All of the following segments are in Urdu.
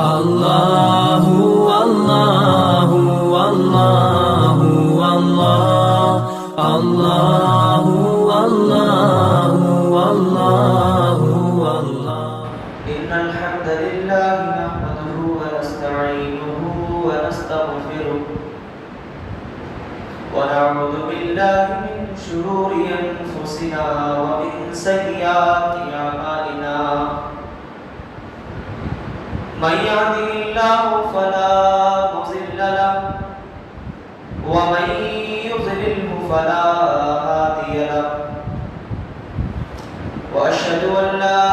اللہ اللہ اللہ اللہ اللہ اللہ اللہ اللہ إن الحمد لله نحمده ونستعينه ونستغفره ونعوذ بالله من شرور أنفسنا ومن سيئات أعمالنا من يهده الله فلا مضل له ومن يضلله فلا هادي له وأشهد أن لا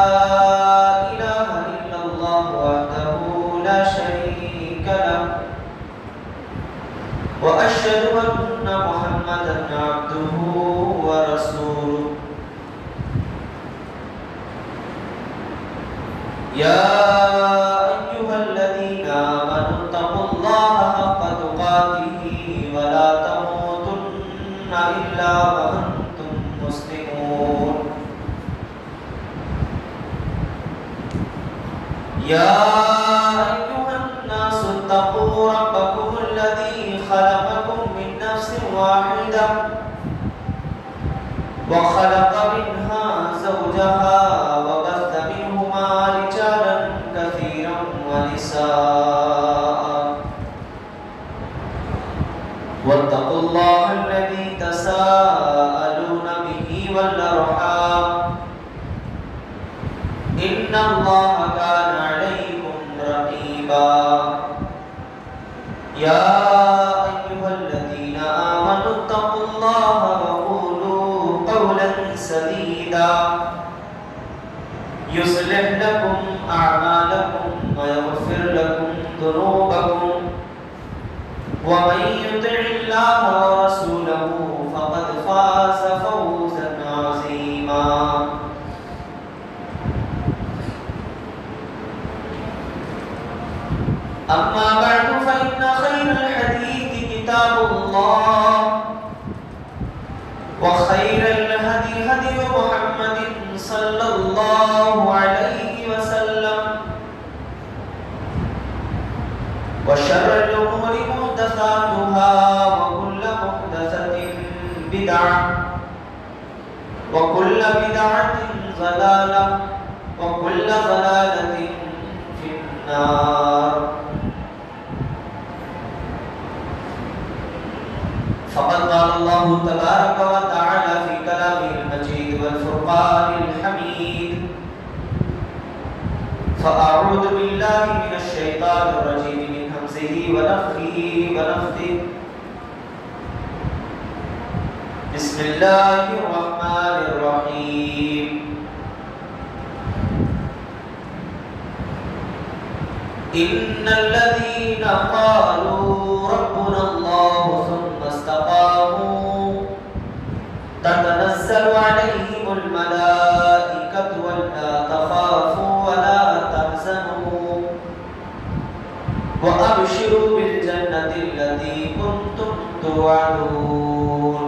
إله إلا الله وحده لا شريك له وأشهد أن محمدا عبده ورسوله يا أيها الذين آمنوا اتقوا الله حق تقاته ولا تموتن إلا وأنتم مسلمون يا أيها الناس اتقوا ربكم الذي خلقكم من نفس واحدة وخلق منها زوجها وبث منهما رجالا كثيرا ونساء واتقوا الله الذي تساءلون به والأرحام إن الله كان عليكم رقيبا يا أيها الذين آمنوا اتقوا الله وقولوا قولا سديدا يصلح لكم أعمالكم ويغفر لكم ذنوبكم ومن يطع الله ورسوله فقد فاز فوزا عظيما أما بعد فإن خير الحديث كتاب الله وخير الهدي هدي محمد صلى الله عليه وسلم وشر الأمور محدثاتها وكل محدثة بدعة وكل بدعة ضلالة وكل ضلالة في النار فقد قال الله تبارك وتعالى في كلامه المجيد والفرقان الحميد فأعوذ بالله من الشيطان الرجيم من همزه ونفخه ونفثه بسم الله الرحمن الرحيم إن الذين قالوا ربنا الله ثم استقاموا تتنزل عليهم الملائكة ولا تخافوا ولا تحزنوا وأبشروا بالجنة التي كنتم توعدون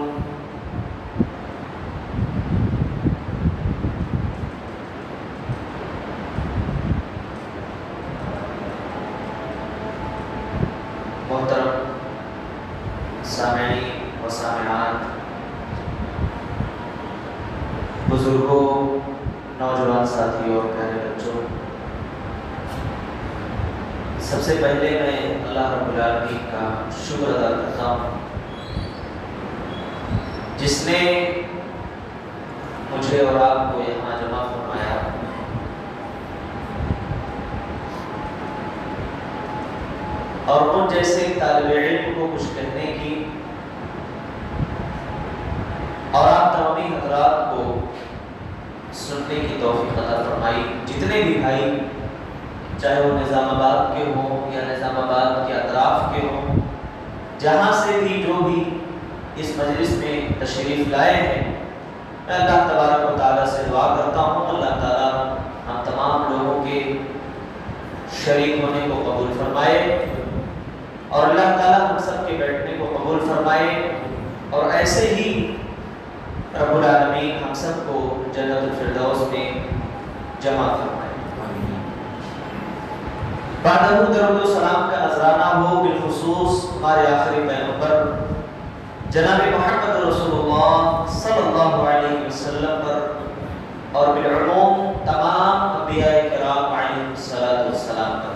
محترم سامعین و سامعات، بزرگوں، نوجوان ساتھیوں اور پیارے بچوں، سب سے پہلے میں اللہ رب العالمین کا شکر ادا کرتا ہوں جس نے مجھے اور آپ کو یہاں جمع فرمایا اور ان جیسے طالب علم کو کچھ کہنے کی اور آپ تمامی حضرات کو سننے کی توفیق عطا فرمائی۔ جتنے بھی بھائی، چاہے وہ نظام آباد کے ہوں یا نظام آباد کے اطراف کے ہوں، جہاں سے بھی جو بھی اس مجلس میں تشریف لائے ہیں، میں اللہ تبارک و تعالیٰ سے دعا کرتا ہوں اللہ تعالیٰ ہم تمام لوگوں کے شریک ہونے کو قبول فرمائے اور اللہ تعالیٰ ہم سب کے بیٹھنے کو قبول فرمائے اور ایسے ہی رب العالمین ہم سب کو جنت الفردوس میں جمع فرمائے۔ بعدہ درود و سلام کا نذرانہ ہو بالخصوص ہمارے آخری پیغمبر جناب محمد رسول اللہ صلی اللہ علیہ وسلم پر اور بالعموم تمام انبیاء کرام علیہ السلام پر۔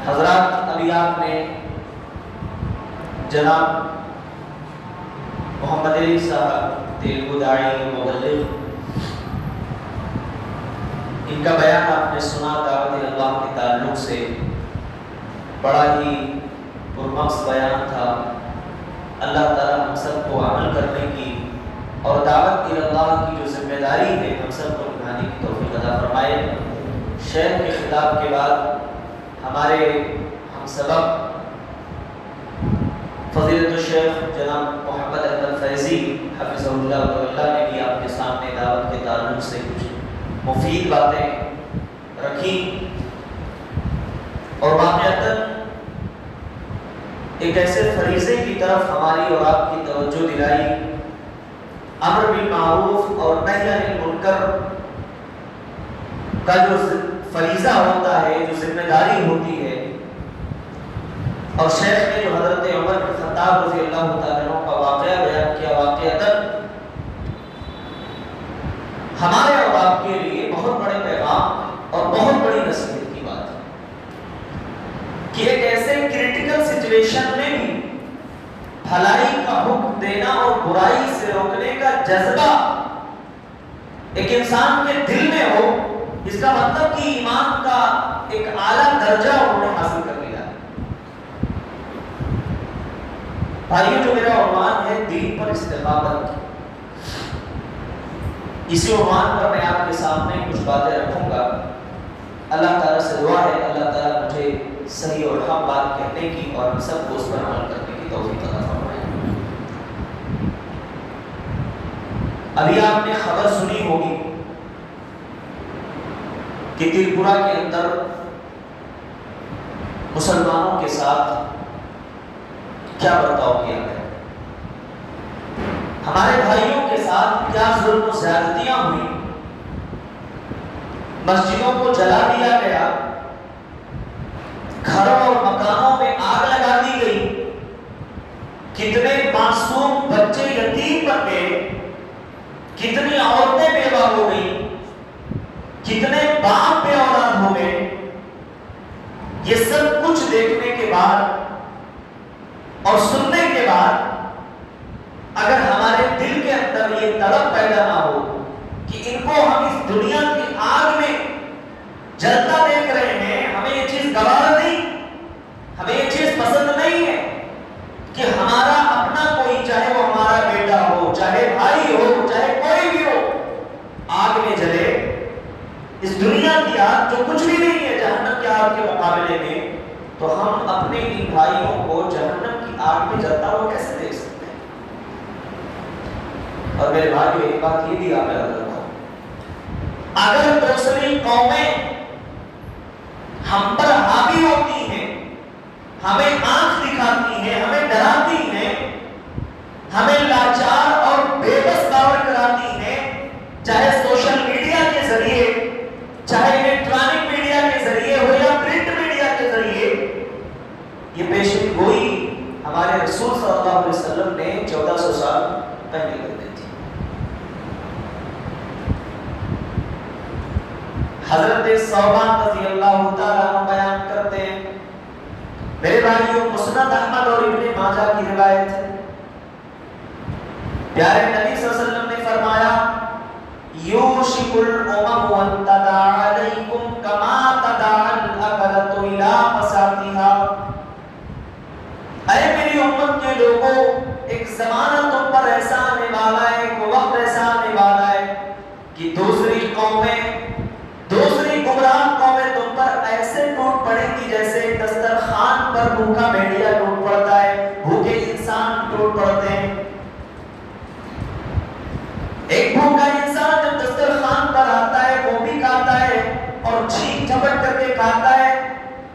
حضرات، ابھی آپ نے جناب محمد علی صاحب تیلگو داعی مبلغ، ان کا بیان آپ نے سنا دعوت اللہ کے تعلق سے، بڑا ہی پرمغز بیان تھا۔ اللہ تعالیٰ ہم سب کو عمل کرنے کی اور دعوت اللہ کی جو ذمہ داری ہے ہم سب کو نبھانے کی توفیق عطا فرمائے۔ شیخ کے خطاب کے بعد ہمارے ہم سبق فضیلت الشیخ جناب محمد احمد فیضی حفظہ اللہ تعالیٰ نے بھی آپ کے سامنے دعوت کے تعلق سے کچھ مفید باتیں رکھی اور واقعتاً ایک ایسے فریضے کی طرف ہماری اور آپ کی توجہ دلائی، امر بالمعروف اور نہی عن المنکر کا جو فریضہ ہوتا ہے، جو ذمہ داری ہوتی ہے، اور شیخ نے جو حضرت عمر بن خطاب رضی اللہ تعالیٰ عنہ کا واقعہ بیان کیا، واقعتاً ہمارے اور آپ کے لیے بہت بڑے پیغام اور بہت بڑی نصیحت کی بات ہے کہ ایک ایسے کرٹیکل سچویشن میں بھی بھلائی کا حکم دینا اور برائی سے روکنے کا جذبہ ایک انسان کے دل میں ہو، اس کا مطلب کہ ایمان کا ایک اعلیٰ درجہ انہوں نے حاصل کر لیا ہے۔ بھائیو، جو میرا عنوان ہے دین پر استقامت، اسی عنوان پر میں آپ کے سامنے کچھ باتیں رکھوں گا۔ اللہ تعالیٰ سے دعا ہے اللہ تعالیٰ مجھے صحیح اور حق بات کہنے کی اور ہم سب کو اس پر عمل کرنے کی توفیق عطا فرمائے۔ ابھی آپ نے خبر سنی ہوگی کہ تریپورہ کے اندر مسلمانوں کے ساتھ کیا برتاؤ کیا گیا، ہمارے بھائیوں کے ساتھ کیا ظلم و زیادتیاں ہوئی، مسجدوں کو جلا دیا گیا، گھروں اور مکانوں میں آگ لگا دی گئی، کتنے معصوم بچے یتیم بن گئے، کتنی عورتیں بیوہ ہو گئی، کتنے باپ بے اولاد ہو گئے۔ یہ سب کچھ دیکھنے کے بعد اور سننے کے بعد اگر ہمارے دل کے اندر یہ طلب پیدا نہ ہو کہ ان کو ہم اس دنیا کی آگ میں جلتا دیکھ رہے ہیں، ہمیں یہ چیز گوارا نہیں، ہمیں یہ چیز پسند نہیں ہے کہ ہمارا اپنا کوئی، چاہے وہ ہمارا بیٹا ہو، چاہے بھائی ہو، چاہے کوئی بھی ہو، آگ میں جلے۔ اس دنیا کی آگ جو کچھ بھی نہیں ہے جہنم کی آگ کے مقابلے میں، تو ہم اپنے ان بھائیوں کو جہنم کی آگ میں جلتا ہوا کیسے دیکھ سکتے ہیں؟ اور میرے بھائیو، ایک بات یہ بھی آپ یاد رکھو، اگر دوسری قومیں ہم پر حاوی ہوتی ہیں، ہمیں آنکھ دکھاتی ہیں، ہمیں ڈراتی ہیں، ہمیں لاچار اور بے بس باور کراتی ہیں، چاہے سوشل میڈیا کے ذریعے، چاہے الیکٹرانک میڈیا کے ذریعے ہو یا پرنٹ میڈیا کے ذریعے، یہ پیشن گوئی ہمارے رسول صلی اللہ علیہ وسلم نے 1400 سال پہلے کر دی تھی۔ حضرت ثوبان رضی اللہ تعالیٰ عنہ بیان کرتے ہیں، میرے بھائیوں، مسند احمد اور ابن ماجہ کی روایت ہے، پیارے نبی صلی اللہ علیہ وسلم نے فرمایا، یوشک الامم ان تداعی علیکم کما تداعی الاکلۃ الی مساقیہا، اے میری امت کے لوگوں، ایک زمانہ تم پر ایسا آنے والا ہے، ایک وقت ایسا آنے والا ہے کہ دوسری قومیں، دوسری گمراہ قومیں تم پر ایسے ٹوٹ پڑیں گی جیسے دسترخوان پر بھوکا بھیڑیا ٹوٹ پڑتا ہے، بھوکے انسان ٹوٹ پڑتے ہیں۔ ایک بھوکا انسان جب دسترخوان پر آتا ہے وہ بھی کھاتا ہے اور چھینک جھپٹ کر کے کھاتا ہے،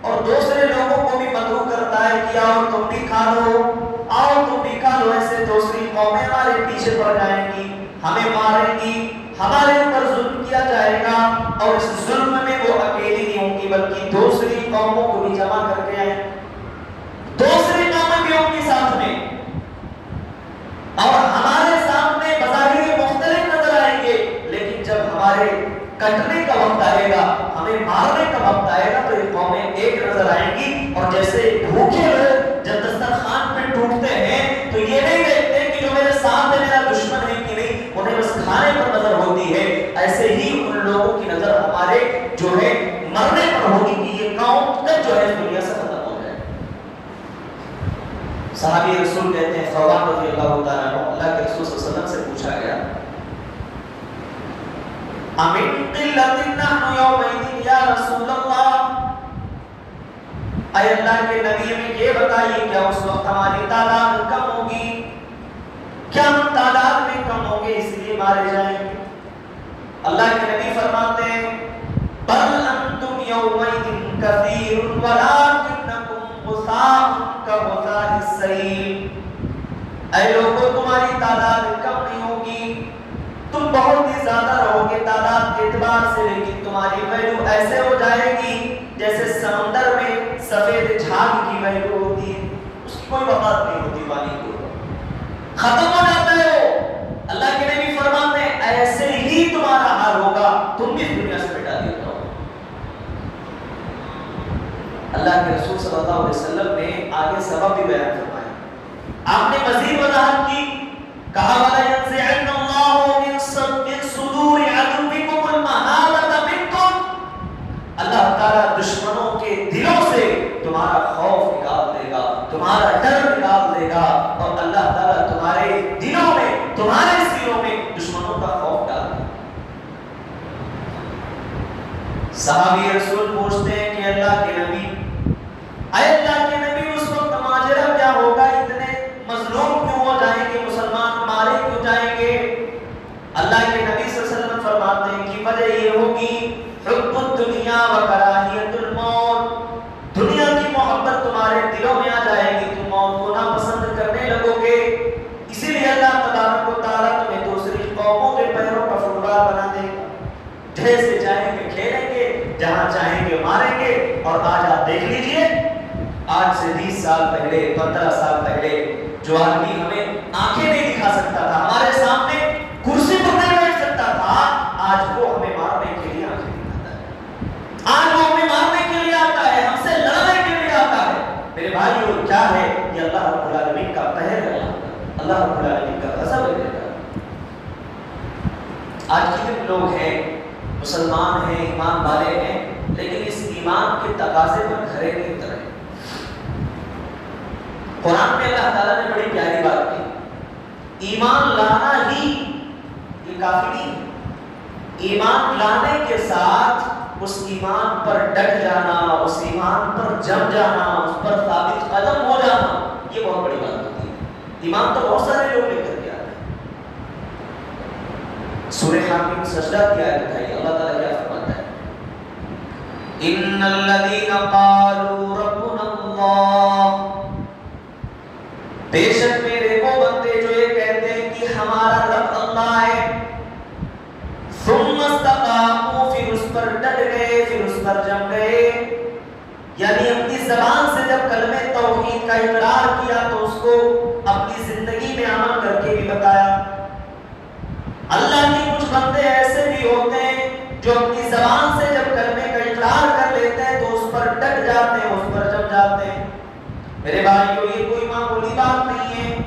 اور دوسرے لوگوں کو بھی مدعو کرتا ہے کہ آؤ تم بھی کھا لو، آؤ تم بھی کھا لو۔ ایسے دوسری قومیں ہمارے پیچھے پڑ جائیں گی، ہمیں ماریں گی، ہمارے اوپر ظلم کیا جائے گا، اور اس ظلم میں وہ اکیلی نہیں ہوں گی بلکہ دوسری قوموں کو بھی جمع کر کے آئیں، دوسری قومیں بھی ان کے ساتھ میں، اور ہمارے سامنے بظاہر مختلف نظر آئیں گے، لیکن جب ہمارے کٹنے کا وقت آئے گا، ہمیں مارنے کا وقت آئے گا تو یہ قومیں ایک نظر آئیں گی۔ اور جیسے بھوکے لوگ جب دسترخوان پہ ٹوٹتے ہیں تو یہ نہیں دیکھتے کہ جو میرے سامنے میرا دشمن ہے کہ نہیں، انہیں بس کھانے پر نظر ہوتی ہے، ایسے ہی ان لوگوں کی نظر ہمارے جو ہے مرنے پر ہوگی کہ یہ قوم کب جو ہے دنیا سے ختم ہو جائے۔ صحابی رسول کہتے ہیں، ثوبان رضی اللہ تعالیٰ عنہ، اللہ کے رسول صلی اللہ علیہ وسلم سے پوچھا گیا، امن قلت نحن یومئذ یا رسول اللہ، اے اللہ کے نبی ہمیں یہ بتائیے کیا اس وقت ہماری تعداد کم ہوگی، کیا ہم تعداد میں کم ہوں گے اس لیے مارے جائیں گے؟ اللہ کے نبی فرماتے ہیں، بل انتم یومئذ کثیر ولکنکم غثاء کغثاء السیل، اے لوگوں تمہاری تعداد کم نہیں ہوگی، تم بہت ہی زیادہ رہو گے تعداد کے اعتبار سے، لیکن تمہاری ویلو ایسے ہو جائے گی جیسے سمندر میں سفید جھاگ کی ویلو ہوتی ہے، اس کی کوئی وقت نہیں ہوتی، پانی کو ختم ہو جاتا ہے وہ۔ اللہ کے نبی فرماتے ہیں ایسے ہی تمہارا حال ہوگا، تم بھی دنیا سے مٹا دیے جاؤ۔ اللہ کے رسول صلی اللہ علیہ وسلم نے آگے سبب بھی بیان فرمایا، آپ نے مزید وضاحت کی، کہا وَلَا يَنزِعَنَّ اللَّهُ مِن صُدُورِ عَدُوِّكُمُ الْمَهَابَةَ مِنكُمْ، اللہ تعالیٰ دشمنوں کے دلوں سے تمہارا خوف نکال دے گا، تمہارا ڈر نکال دے گا، اور اللہ تعالیٰ تمہارے دلوں میں، تمہارے سینوں میں دشمنوں کا خوف ڈال دے گا۔ صحابی رسول پوچھتے ہیں کہ اللہ کے نبی، اے اللہ کے نبی اس وقت ماجرا کیا ہوگا، اتنے مظلوم کیوں ہو جائیں گے، مسلمان مارے کیوں جائیں گے؟ اللہ کے نبی صلی اللہ علیہ وسلم فرماتے ہیں کہ وجہ یہ ہوگی حب الدنیا و کراہیت الموت، دنیا کی محبت تمہارے دلوں میں آ جائے گی، تم موت کو ناپسند کرنے لگو گے، اسی لیے اللہ تبارک و تعالیٰ تمہیں دوسری قوموں کے پیروں کا فٹ بال بنا دے گا، جیسے چاہیں گے کھیلیں گے، جہاں چاہیں گے ماریں گے۔ اور آج آپ دیکھ لیجئے، آج سے 20 سال پہلے، 15 سال پہلے جو آدمی ہمیں آنکھیں نہیں دکھا سکتا تھا، ہمارے سامنے کرسی پر نہیں بیٹھ سکتا تھا، آج وہ ہمیں مارنے کے لیے آنکھیں دکھاتا ہے، آج وہ ہمیں مارنے کے لیے آتا ہے، ہم سے لڑنے کے لیے آتا ہے۔ میرے بھائیو کیا ہے یہ؟ اللہ رب العالمین کا قہر ہے، اللہ رب العالمین کا غضب ہے۔ آج کتنے لوگ ہیں مسلمان ہیں، ایمان والے ہیں، لیکن اس ایمان کے تقاضے پر کھرے نہیں اترے۔ قرآن میں اللہ تعالیٰ نے بڑی پیاری بات کی، ایمان لانا ہی یہ کافی نہیں ہے، ایمان لانے کے ساتھ اس ایمان پر ڈٹ جانا، اس ایمان پر جم جانا، اس پر ثابت قدم ہو جانا، یہ بہت بڑی بات ہوتی ہے۔ ایمان تو بہت سارے لوگ لے کر کے آتے ہیں۔ سورہ حاقم سجدہ کی آیت بتائیے، اللہ تعالیٰ کیا فرماتا ہے؟ ان الذین قالوا ربنا اللہ، بے شک میرے وہ بندے جو یہ کہتے ہیں کہ ہمارا رب اللہ ہے، ثم استقاموا، پھر اس پر ڈٹ گئے، پھر اس پر جم گئے، یعنی اپنی زبان سے جب کلمہ توحید کا اقرار کیا تو اس کو اپنی زندگی میں عمل کر کے بھی بتایا۔ اللہ کے کچھ بندے ایسے بھی ہوتے ہیں جو اپنی زبان سے جب کلمے کا اقرار کر لیتے ہیں تو اس پر ڈٹ جاتے ہیں، اس پر جم جاتے ہیں۔ میرے بھائیو یہ کوئی معمولی بات نہیں ہے،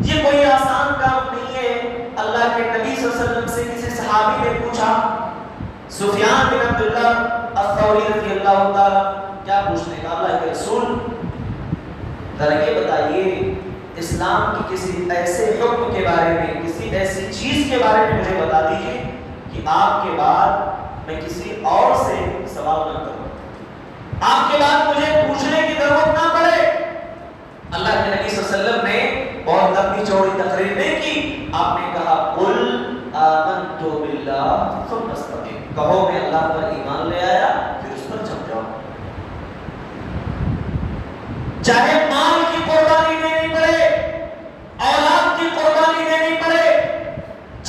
یہ کوئی آسان کام نہیں ہے۔ اللہ کے نبی صلی اللہ علیہ وسلم سے کسی صحابی نے پوچھا، سفیان بن عبداللہ الثوری رضی اللہ تعالیٰ، کیا پوچھنے کا؟ اللہ کے رسول ذرا یہ بتائیے، اسلام کی کسی ایسے حکم کے بارے میں، کسی ایسی چیز کے بارے میں مجھے بتا دیجیے کہ آپ کے بعد میں کسی اور سے سوال نہ کروں، آپ کے بعد مجھے پوچھنے کی ضرورت نہ پڑے۔ اللہ کے نبی صلی اللہ علیہ وسلم نے بہت لمبی چوڑی تقریر نہیں کی، آپ نے کہا قل آمنت باللہ ثم استقم، کہو میں اللہ پر ایمان لے آیا، پھر اس پر جم جاؤ، چاہے مال کی قربانی دینی پڑے، اولاد کی قربانی دینی پڑے،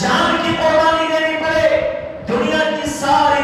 جان کی قربانی دینی پڑے، دنیا کی ساری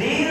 3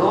2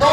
2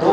2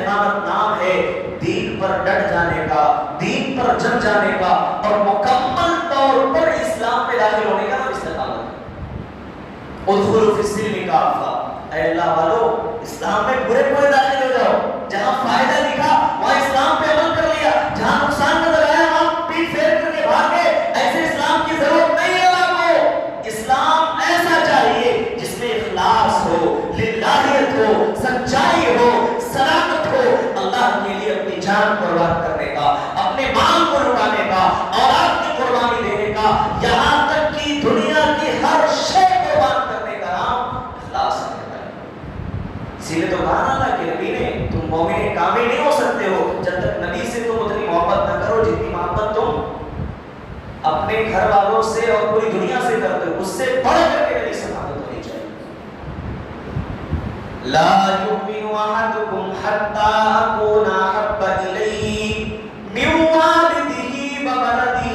استقامت نام ہے دین پر ڈٹ جانے کا، دین پر جم جانے کا اور مکمل طور پر اسلام میں داخل ہونے کا نام استقامت ہے۔ ادخلوا فی السلم کافہ، اے اللہ والو اسلام میں پورے پورے داخل ہو جاؤ، جہاں فائدہ دکھا وہاں اسلام پہ عمل کر لیا، جہاں نقصان نظر آیا وہاں پیٹ پھیر کر کے بھاگ گئے، ایسے اسلام کی ضرورت نہیں ہے آپ کو۔ اسلام ایسا چاہیے جس میں اخلاص ہو، للہیت ہو، سچائی ہو، صداقت ہو، اللہ کے لیے اپنی جان قربان کرنے کا، اپنے مال کو لٹانے کا، اولاد کی قربانی دینے کا، یہاں تک کہ دنیا کی ہر شے قربان کرنے کا نام اخلاص ہے۔ اسی لیے تو کہا اللہ کے نبی نے تم مومن کامل نہیں ہو سکتے ہو جب تک نبی سے تم اتنی محبت نہ کرو جتنی محبت تم اپنے گھر والوں سے اور پوری دنیا سے کرتے ہو، اس سے بڑھ کر کے نبی سے محبت ہونی چاہیے۔ لا یؤمن احدکم حتی اکون احب الیہ من والدہ وولدہ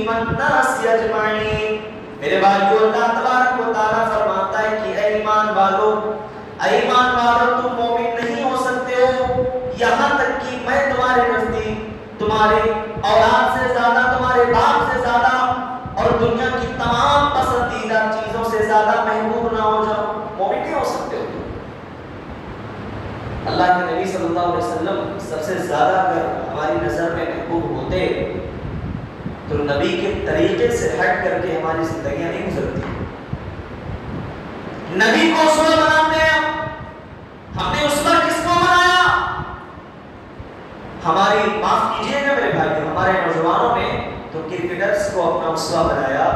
والناس اجمعین۔ میرے بھائیو اللہ تبارک و تعالیٰ فرماتا ہے کہ اے ایمان والو تم مومن نہیں ہو سکتے ہو یہاں تک کہ میں تمہارے نزدیک تمہارے اولاد سے زیادہ، تمہارے باپ سے زیادہ اور دنیا کی تمام پسندیدہ چیزوں سے زیادہ محبوب نہ ہو جاؤ۔ مومن نہیں ہو سکتے ہو۔ اللہ کے نبی صلی اللہ علیہ وسلم سب سے زیادہ اگر ہماری نظر میں محبوب ہوتے تو نبی کے طریقے سے ہٹ کر کے ہماری زندگیاں نہیں گزرتی۔ نبی کو اسوہ بناتے ہیں، ہم نے اسوہ کس کو بنایا؟ ہماری معاف کیجئے گا میرے بھائی، ہمارے نوجوانوں نے تو کرکٹرز کو اپنا اسوہ بنایا،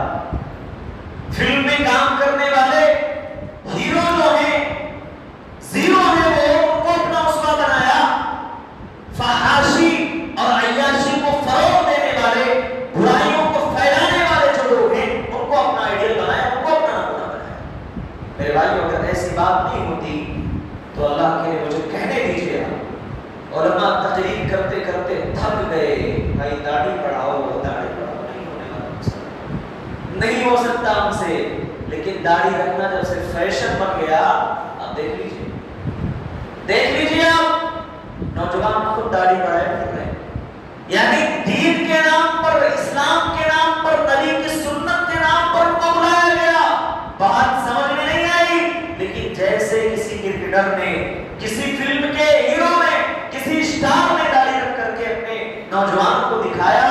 فلم میں کام کرنے والے ہیرو جو ہیں، زیرو ہیں، وہ ان کو اپنا اسوہ بنایا، فحاشی اور عیاشی کو فروغ دینے والے، برائیوں کو پھیلانے والے جو لوگ ہیں ان کو اپنا آئیڈیل بنایا، ان کو اپنا نمونہ بنایا۔ میرے بھائی اگر ایسی بات نہیں ہوتی تو اللہ کے لیے مجھے کہنے دیجیے، علماء تقریر کرتے کرتے تھک گئے، بھائی داڑھی بڑھاؤ، داڑھی بڑھاؤ، نہیں ہونے والا، نہیں ہو سکتا ہم سے، لیکن داڑھی رکھنا جب سے فیشن بن گیا، آپ دیکھ لیجیے آپ نوجوان خود داڑھی بڑھائے پھر رہے، یعنی دین کے نام پر، اسلام کے نام پر، نبی کی سنت کے نام پر کو بلایا گیا۔ بات سمجھ میں نہیں آئی، لیکن جیسے کسی کرکٹر نے، کسی فلم کے ہیرو نے، کسی اسٹار نے داڑھی رکھ کر کے اپنے نوجوان کو دکھایا،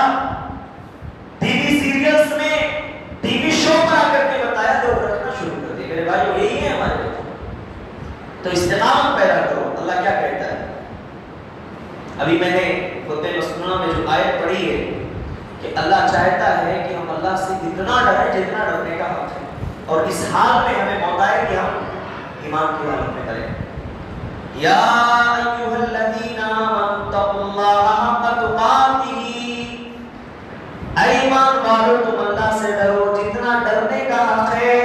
ٹی وی سیریلز میں، ٹی وی شو پر آ کر کے بتایا، لوگ رکھنا شروع کر دیا۔ میرے بھائیو یہی ہے ہمارے لیے، تو استقامت پیدا کرو۔ اللہ کیا کہتا ہے؟ ابھی میں نے خطبہ مسنونہ میں جو آیت پڑھی ہے کہ اللہ چاہتا ہے کہ ہم اللہ سے اتنا ڈریں جتنا ڈرنے کا حق ہے، اور اس حال میں ہمیں موقع ہے کہ ہم ایمان کی حالت میں کریں۔ یا ایھا الذین آمنوا اتقوا اللہ حق تقاتہ، اے ایمان والو تم اللہ سے ڈرو جتنا ڈرنے کا حق ہے،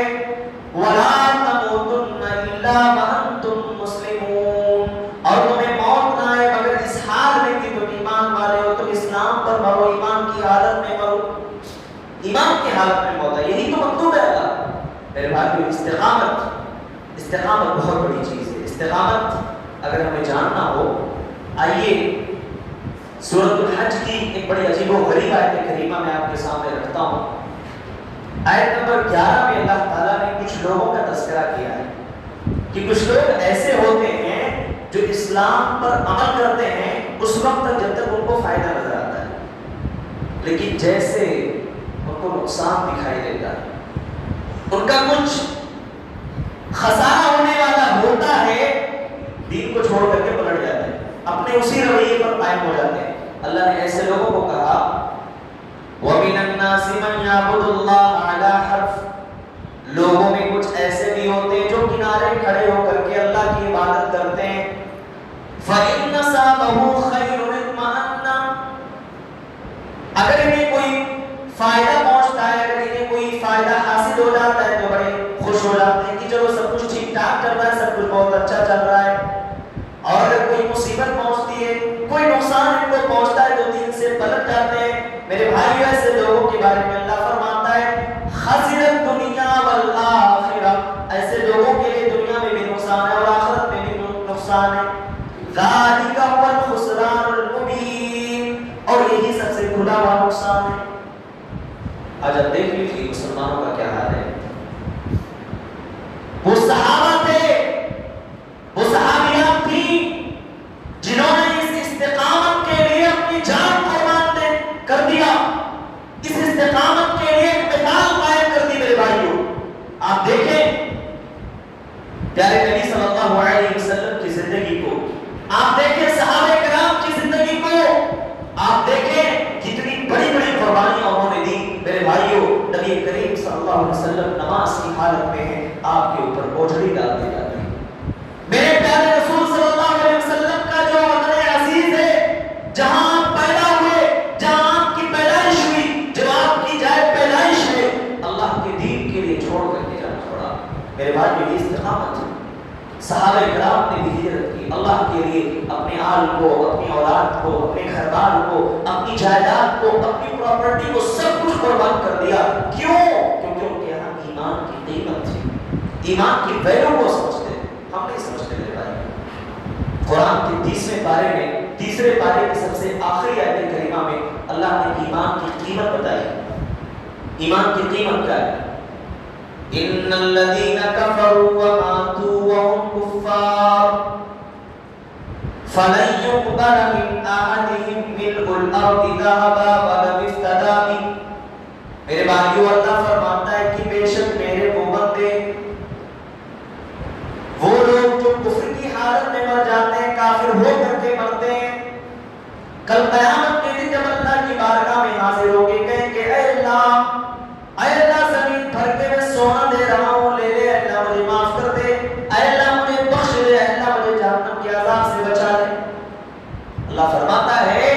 ولا تموتن الا وانتم مسلمون، اور تمہیں موت نہ آئے مگر اس حال میں کہ تم ایمان والے ہو، تم اسلام پر مرو، ایمان کی حالت میں مرو، ایمان کی حالت میں موت ہے، یہی تو مطلوب ہے اللہ۔ میرے بھائیو استقامت بہت بڑی چیز ہے۔ استقامت اگر ہمیں جاننا ہو، آئیے سورۃ الحج کی ایک بڑی عجیب و غریب آیت کریمہ میں آپ کے سامنے رکھتا ہوں۔ آیت نمبر 11 میں اللہ تعالیٰ نے کچھ لوگوں کا تذکرہ کیا ہے کہ کچھ لوگ ایسے ہوتے ہیں جو اسلام پر عمل کرتے ہیں اس وقت تک جب تک ان کو فائدہ نظر آتا ہے، لیکن جیسے ان کو نقصان دکھائی دیتا ہے، ان کا کچھ خسارہ ہونے والا ہوتا ہے، دین کو چھوڑ کر کے پلٹ جاتے ہیں، اپنے اسی رویے پر قائم ہو جاتے ہیں۔ اللہ نے ایسے لوگوں کو کہا وَمِنَ النَّاسِ مَن يَعْبُدُ اللَّهَ عَلَى حَرْفٍ، لوگوں میں کچھ ایسے بھی ہوتے ہیں جو کنارے کھڑے ہو کر کے اللہ کی عبادت کرتے ہیں، فَإِنَّ صَابَهُ خَيْرٌ اطْمَأَنَّ، اگر انہیں کوئی فائدہ پہنچتا ہے، اگر انہیں کوئی فائدہ حاصل ہو جاتا ہے تو بڑے خوش ہو جاتے ہیں کہ چلو سب کچھ ٹھیک ٹھاک چل رہا ہے، سب کچھ بہت اچھا چل رہا ہے، اور اگر کوئی مصیبت پہنچتی ہے، کوئی نقصان ان کو پہنچتا ہے تو دین سے پلٹ جاتے ہیں۔ میرے بھائی ایسے لوگوں کے بارے میں اللہ فرماتا ہے خسرت دنیا والآخرہ، ایسے لوگوں کے لیے دنیا میں بھی نقصان ہے اور آخرت میں بھی نقصان ہے۔ ذالک هو الخسران المبین، اور یہی سب سے کھلا ہوا نقصان ہے۔ آج اب دیکھ لیجیے مسلمانوں کا کیا حال ہے۔ وہ صحابہ تھے، وہ صحابیات تھیں جنہوں نے اس استقامت کے لیے اپنی جان قربان کر دیا، اس استقامت کے لیے ایک مثال قائم کر دی میرے بھائیوں۔ آپ دیکھیں پیارے نبی صلی اللہ علیہ وسلم کی زندگی کو، آپ دیکھیں صحابہ کرام کی زندگی کو، آپ دیکھیں کتنی بڑی بڑی قربانیاں انہوں نے دی میرے بھائیوں۔ نبی کریم صلی اللہ علیہ وسلم نماز کی حالت میں ہیں، آپ کے اوپر بوجھڑی ڈال دی جاتی ہے۔ میرے پیارے رسول صلی اللہ علیہ وسلم کا جو وطن عزیز ہے، جہاں آپ پیدا ہوئے، جہاں آپ کی پیدائش ہوئی، جب آپ کی جائے پیدائش ہے، اللہ کے دین کے لیے چھوڑ کر کے جانا پڑا۔ میرے بھائی یہ استقامت ہے۔ صحابہ کرام نے بھی ہجرت کی، اللہ کے لیے اپنے آل کو، اپنی اولاد کو، اپنے گھر بار کو، اپنی جائیداد کو، اپنی پراپرٹی کو سب کچھ قربان کر دیا۔ کیوں؟ کیونکہ ان کے یہاں ایمان کی قیمت تھی، ایمان کی ویلیو کو سمجھتے، ہم نہیں سمجھتے میرے بھائی۔ قرآن کے 30ویں پارے میں، تیسرے پارے کی سب سے آخری آیت کریمہ میں اللہ نے ایمان کی قیمت بتائی۔ ایمان کی قیمت کیا ہے؟ ان الذين كفروا وماتوا وهم كفار فلن يقبل من احدهم ملء الارض ذهبا ولو افتدى به۔ میرے بھائیو اللہ فرماتا ہے کہ بے شک میرے وہ بندے، وہ لوگ جو کفر کی حالت میں مر جاتے ہیں، کافر ہو کر کے مرتے ہیں، کل قیامت کے دن جب اللہ کی بارگاہ میں حاضر ہو کے کہیں کہ اے اللہ زمین بھر کے میں سونا دے رہا ہوں، لے لے اللہ، مجھے معاف کر دے، اے اللہ مجھے بخش دے، اللہ مجھے جہنم کے عذاب سے بچا لے۔ اللہ فرماتا ہے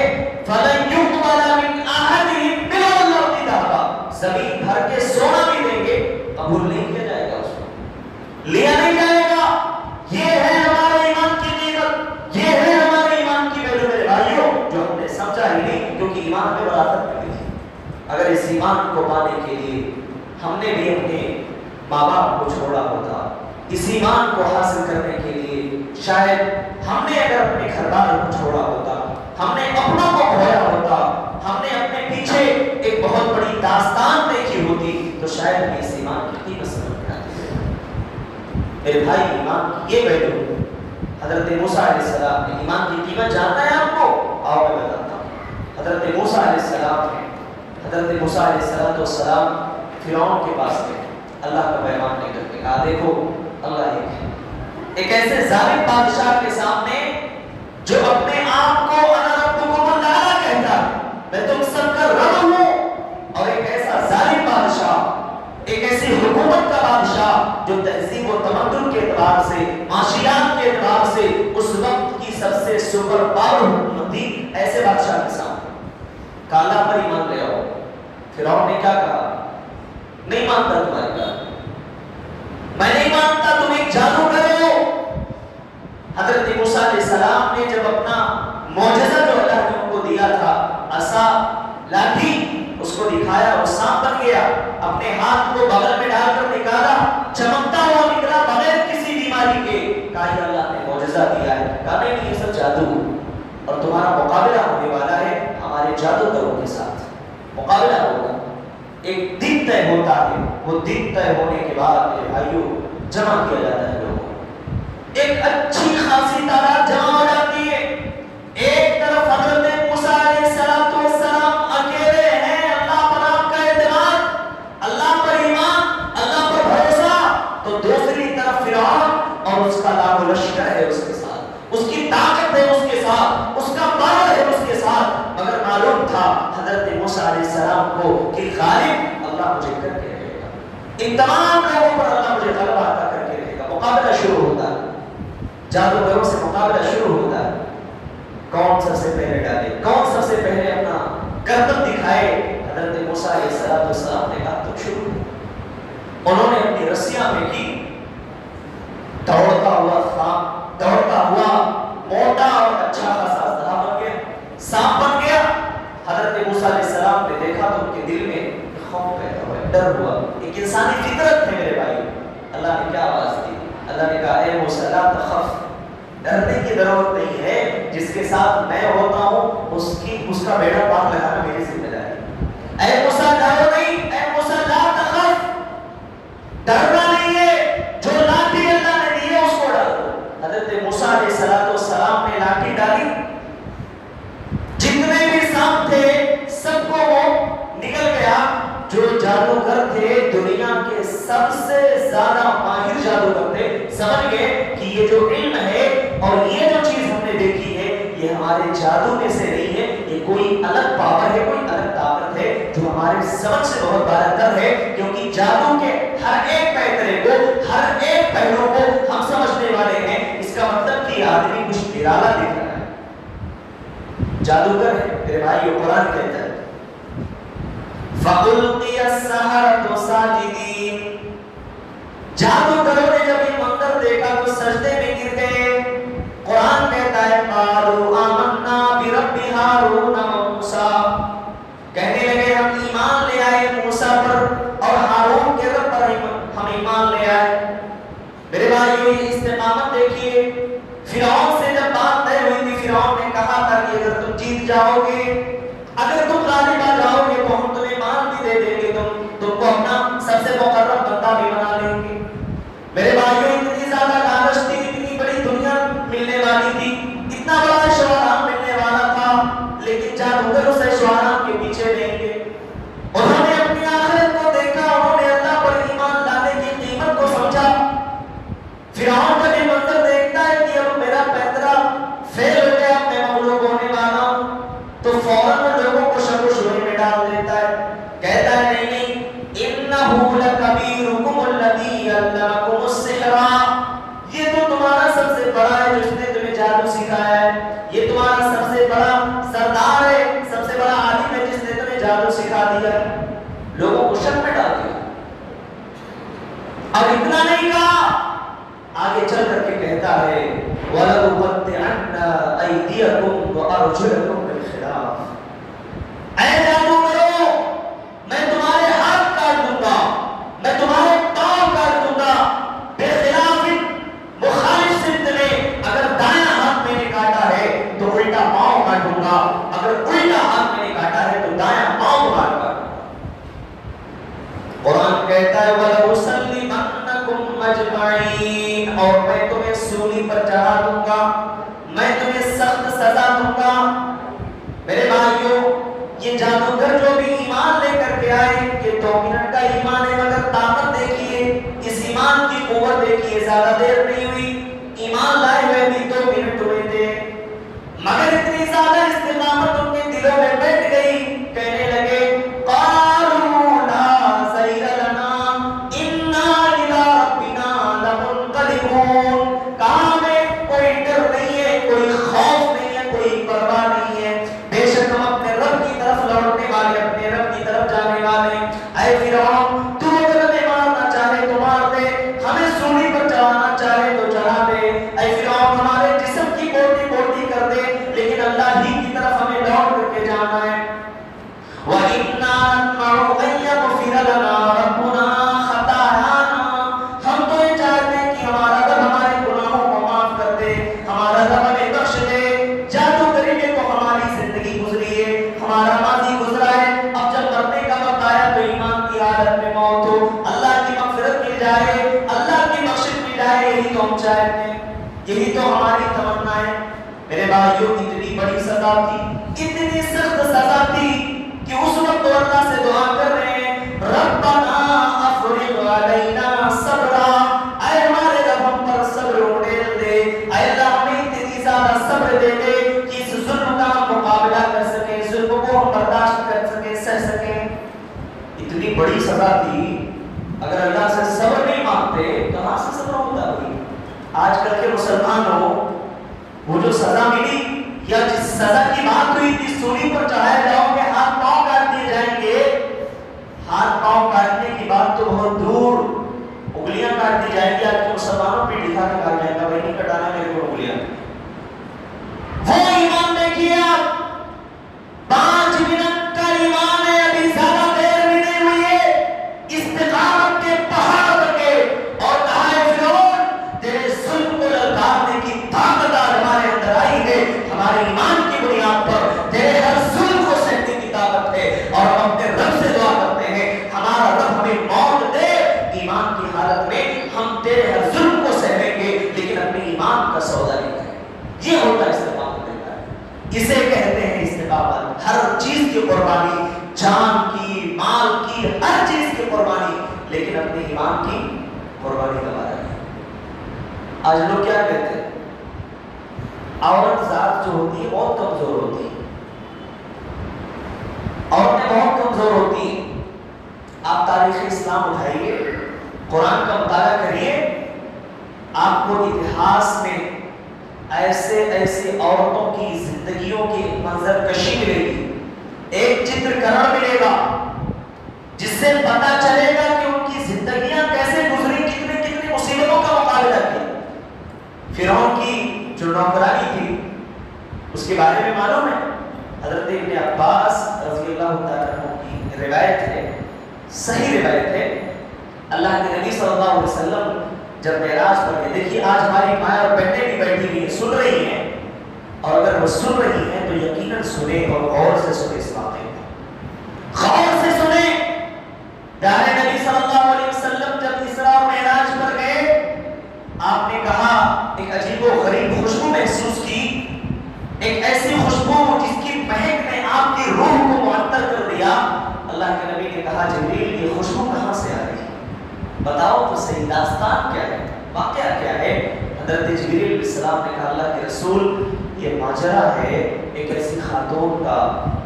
فَلَن يُقْبَلَ مِنْ أَحَدِهِمْ مِلْءُ الْأَرْضِ ذَهَبًا، زمین بھر کے سونا بھی دیں گے، قبول نہیں کیا جائے گا، اس کو لیا نہیں جائے گا۔ یہ ہے ہمارے ایمان کی قیمت، یہ ہے ہمارے ایمان کی ویلیو میرے بھائیوں، جو ہم نے سمجھا ہی نہیں، کیونکہ ایمان میں وراثت ملی ہے۔ اگر اس ایمان کو پانے کے لیے ہم نے بھی اپنے ماں باپ کو چھوڑا ہوتا، اس ایمان کو حاصل کرنے کے لیے شاید ہم نے اگر اپنے گھر بار کو چھوڑا ہوتا، ہم نے اپنوں کو کھویا ہوتا، ہم نے اپنے پیچھے ایک بہت بڑی داستان دیکھی ہوتی، تو شاید ہمیں اس ایمان کی قیمت سمجھ میں آتی ہے۔ میرے بھائی ایمان کی یہ ویلیو، حضرت موسیٰ علیہ السلام نے ایمان کی قیمت جاننا ہے آپ کو؟ آؤ میں بتاتا ہوں۔ حضرت موسیٰ علیہ السلام نے، حضرت موسیٰ علیہ السلام فرعون کے پاس گئے، اللہ کا پیغام لے کر کے کہا دیکھو اللہ ایک ایسے ظالم بادشاہ کے سامنے جو اپنے آپ کو انا ربکم الاعلی کہتا ہے، میں تم سب کا رب ہوں، اور ایک ایسا ظالم بادشاہ، ایک ایسی حکومت کا بادشاہ جو تہذیب و تمدن کے اعتبار سے، معاشیات کے اعتبار سے اس وقت کی سب سے سپر پاور حکومت تھی، ایسے بادشاہ کے سامنے کہا اللہ پر ایمان لے آؤ۔ فرعون نے کیا کہا؟ نہیں مانتا تمہاری بات، میں نہیں مانتا، تم ایک جادوگر ہو۔ حضرت موسیٰ علیہ السلام نے جب اپنا معجزہ جو اللہ نے ان کو دیا تھا، عصا، لاٹھی، اس کو دکھایا، وہ سانپ بن گیا، اپنے ہاتھ کو بغل میں ڈال کر نکالا، چمکتا ہوا نکلا بغیر کسی بیماری کے۔ کہا یہ اللہ نے معجزہ دیا ہے، کہا نہیں یہ سب جادو، اور تمہارا مقابلہ ہونے والا ہے ہمارے جادوگروں کے ساتھ، مقابلہ ہوگا، ایک دن طے ہوتا ہے، وہ دن طے ہونے کے بعد میرے بھائیوں جمع کیا جاتا ہے لوگوں، ایک اچھی خاصی تعداد جمع ہو جاتی ہے۔ ایک طرف حضرت موسیٰ علیہ السلام اکیلے ہیں، اللہ پر آپ کا اعتماد، اللہ پر ایمان، اللہ پر بھروسہ، تو دوسری طرف فرعون اور اس کا لاکھ لشکر ہے اس کے ساتھ، اس کی طاقت ہے اس کے ساتھ، اس کا پاور ہے اس کے ساتھ، مگر معلوم تھا حضرت موسیٰ علیہ السلام کو کہ غالب اللہ مجھے کر کے رہے گا، ان تمام لوگوں پر اللہ مجھے غلبہ عطا کر کے رہے گا۔ مقابلہ شروع ہوتا ہے، جادوگروں سے مقابلہ شروع ہوتا ہے، کون سب سے پہلے ڈالے، کون سب سے پہلے اپنا کرتب دکھائے۔ حضرت موسیٰ علیہ السلام نے کہا تو شروع، انہوں نے اپنی رسیاں میں کی، دوڑتا ہوا موٹا اور اچھا خاصا اژدہا بن گیا، سانپ بن گیا۔ حضرت موسیٰ علیہ السلام نے دیکھا تو ان کے دل میں خوف پیدا ہوا، ڈر ہوا، ایک انسانی فطرت ہے میرے بھائی۔ اللہ نے کیا آواز دی؟ اللہ نے کہا اے موسیٰ لا تخف، ڈرنے کی ضرورت نہیں ہے. جس کے ساتھ میں ہوتا ہوں اس کا بیڑا پار لگانا میری ذمہ داری. اے موسیٰ ڈرو نہیں، اے موسیٰ لا تخف، ڈرنا نہیں ہے. جو لاٹھی اللہ نے دی ہے اس کو ڈالو. حضرت موسیٰ علیہ السلام نے لاٹھی ڈالی، جتنے بھی سانپ تھے سب کو وہ نکل گیا. جو جادوگر تھے دنیا کے سب سے زیادہ ماہر جادوگر تھے، سمجھ گئے کہ یہ جو علم ہے اور یہ جو چیز ہم نے دیکھی ہے یہ ہمارے جادو میں سے نہیں ہے، یہ کوئی الگ پاور ہے، کوئی الگ طاقت ہے جو ہمارے سمجھ سے بہت بالاتر ہے. کیونکہ جادو کے ہر ایک پیکرے کو، ہر ایک پہلو کو ہم سمجھنے والے ہیں. اس کا مطلب کہ آدمی کچھ نرالا دیکھ رہا ہے، جادوگر ہے. میرے بھائی یہ قرآن کہتا ہے فَأُلْقِيَ السَّحَرَةُ سَاجِدِينَ. جادوگروں نے جب یہ منظر دیکھا تو سجدے میں گر گئے. قرآن کہتا ہے قَالُوا آمَنَّا بِرَبِّ هَارُونَ وَمُوسَىٰ. کہنے لگے ہم ایمان لے آئے موسیٰ پر اور ہارون کے رب پر ہم ایمان لے آئے. میرے بھائیو یہ استقامت دیکھیے. فرعون سے جب بات طے ہوئی تھی فرعون نے کہا تھا کہ اگر تم جیت جاؤ گے، اگر تم غالب آ جاؤ گے تو ہم تمہیں مال بھی دے دیں گے، تم کو اپنا سب سے مقرب بندہ بھی بنا لیں گے. میرے بھائیوں اتنی زیادہ لالچ تھی، اتنی بڑی دنیا ملنے والی تھی، اتنا بڑا شعراء ملنے والا تھا، لیکن جادوگر اسے شعراء کے پیچھے نہیں گئے. انہوں نے اپنی آخرت کو دیکھا، انہوں نے اللہ پر ایمان لانے کی قیمت کو سمجھا. فرعون کا یہ منظر دیکھتا ہے کہ اب میرا پیترا فیل ہو گیا، میں مغلوب ہونے والا ہوں، تو فوراً لوگوں کو شک و شبہے میں ڈال دیتا ہے. کہتا ہے نہیں نہیں اِنَّهُ لَكَبِيرُكُمُ الَّذِي عَلَّمَكُمُ السِّحْرَ. یہ تو تمہارا سب سے بڑا ہے جس نے تمہیں جادو سکھایا ہے. یہ تمہارا سب سے بڑا سردار ہے، سب سے بڑا عالم ہے جس نے تمہیں جادو سکھا دیا ہے. لوگوں کو شک میں ڈال دیا. اب اتنا نہیں کہا، آگے چل کر کے کہتا ہے وَلَأُقَطِّعَنَّ أَيْدِيَكُمْ وَأَرْجُلَكُمْ مِنْ خِلَافٍ. اے جادوگروں میں تمہارے ہاتھ کاٹ دوں گا، میں تمہارے پاؤں کاٹ دوں گا. بے خلاف مخالف سمت میں اگر دایاں ہاتھ میں نے کاٹا ہے تو الٹا پاؤں کاٹوں گا، اگر الٹا ہاتھ میں نے کاٹا ہے تو دایاں پاؤں کاٹوں گا. قرآن کہتا ہے وَلَأُسَلِّمَنَّكُمْ أَجْمَعِينَ. اور میں تمہیں سولی پر چڑھا دوں گا، میں تمہیں سخت سزا دوں گا. میرے بھائیوں یہ جادوگر جو بھی ایمان لے کر کے آئے، یہ 2 منٹ کا ایمان ہے، مگر طاقت دیکھیے، اس ایمان کی قوت دیکھیے. زیادہ دیر نہیں ہوئی، ایمان لائے ہوئے بھی 2 منٹ ہوئے تھے، مگر اتنی زیادہ استقامت ان کے دلوں میں بیٹھ گئی. کہنے لگے قالوا لا زیر لنا انا الى ربنا لمنقلبون. کہا ہمیں کوئی ڈر نہیں ہے، کوئی خوف نہیں ہے، کوئی پرواہ نہیں ہے، بے شک ہم اپنے رب کی طرف لوٹنے والے، اپنے رب کی طرف جانے والے. اے فرعون تو اگر ہمیں مارنا چاہے تو مار دے، ہمیں سولی پر چڑھانا چاہے تو چڑھا دے. اے فرعون ہمارے جسم کی بوٹی بوٹی کر دے، لیکن اللہ ہی کی طرف ہمیں لوٹ کر کے جانا ہے. وَإِنَّا نَطْمَعُ أَن يَغْفِرَ لَنَا رَبُّنَا خَطَايَانَا. ہم تو یہ چاہتے ہیں کہ ہمارا رب ہمارے گناہوں کو معاف کر دے، ہمارا رب ہمیں بخش دے. جادوگری میں تو ہماری زندگی گزری ہے، ہمارا ماضی گزرا ہے، اب جب مرنے کا وقت آیا تو ایمان کی حالت میں موت ہو، اللہ کی مغفرت مل جائے، اللہ کی بخشش مل جائے، یہی تو ہم چاہتے ہیں، یہی تو ہماری تمنا ہے. میرے بھائیوں اتنی بڑی سزا تھی، اتنی سخت سزا تھی کہ اس وقت اللہ سے دعا کر رہے ہیں ربنا افرغ علینا صبرا. اے ہمارے رب ہم پر صبر اڑیل دے، اے اللہ ہمیں اتنی زیادہ صبر دے دے کہ اس ظلم کا مقابلہ کر سکیں، ظلم کو ہم برداشت کر سکیں، سہ سکیں. اتنی بڑی سزا تھی، اگر اللہ سے صبر نہیں مانگتے کہاں سے صبر ہوتا بھائی؟ آج کل کے مسلمانوں وہ جو سزا ملی یا جس سزا کی بات ہوئی تھی، سولی پر چڑھائے جاؤ گے، ہاتھ پاؤں کاٹ دیے جائیں گے. ہاتھ پاؤں کاٹنے کی بات تو بہت دور، انگلیاں کاٹ دی جائیں گی. آج کے مسلمانوں پہ دکھا کے کاٹ جائے گا، بھائی نہیں کٹانا میرے کو انگلیاں. وہ ایمان دیکھیے آپ، 5 منٹ کا ایمان ہے، ابھی زیادہ دیر بھی نہیں ہوئی ہے، استقامت کے پہاڑ کے. اور کہا ہے فرعون تیرے ظلم کو للکارنے کی طاقت آج ہمارے یہ ہوتا ہے استقامت کا، اسے کہتے ہیں استقامت۔ ہر چیز کی قربانی، جان کی، مال کی، ہر چیز کی قربانی، لیکن اپنے ایمان کی قربانی کا بارے میں آج لوگ کیا کہتے ہیں؟ عورت ذات جو ہوتی ہے بہت کمزور ہوتی ہے، عورتیں بہت کمزور ہوتی ہیں۔ آپ تاریخ اسلام اٹھائیے، قرآن کا مطالعہ کریے، آپ کو اتہاس میں ایسے عورتوں کی زندگیوں کی منظر کشی ملے گی، ایک چتر کرن ملے گا جس سے پتا چلے گا کہ ان کی زندگیاں کیسے گزری، کتنی مصیبتوں کا مقابلہ کیا۔ فرعون کی جو نوکرانی تھی اس کے بارے میں معلوم ہے، حضرت ابن عباس رضی اللہ تعالیٰ عنہ کی روایت ہے، صحیح روایت ہے، اللہ کے نبی صلی اللہ علیہ وسلم جب معراج پر گئے، دیکھیے آج ہماری مائیں اور بہنیں بھی بیٹھی ہوئی ہیں، سن رہی ہیں، اور اگر وہ سن رہی ہیں تو یقیناً سنیں اور غور سے سنیں، اس واقعے کو غور سے سنیں۔ پیارے نبی صلی اللہ علیہ وسلم جب اسراء اور معراج پر گئے، آپ نے کہا ایک عجیب و غریب خوشبو محسوس کی، ایک ایسی خوشبو جس کی مہک نے آپ کی روح کو معطر کر دیا۔ اللہ کے نبی نے کہا جبریل یہ خوشبو کہاں سے آ رہی ہے؟ بتاؤ تو صحیح، داستان کیا ہے، واقعہ کیا ہے؟ حضرت جبریل علیہ السلام نے کہا اللہ کے رسول یہ ماجرا ہے ایک ایسی خاتون کا،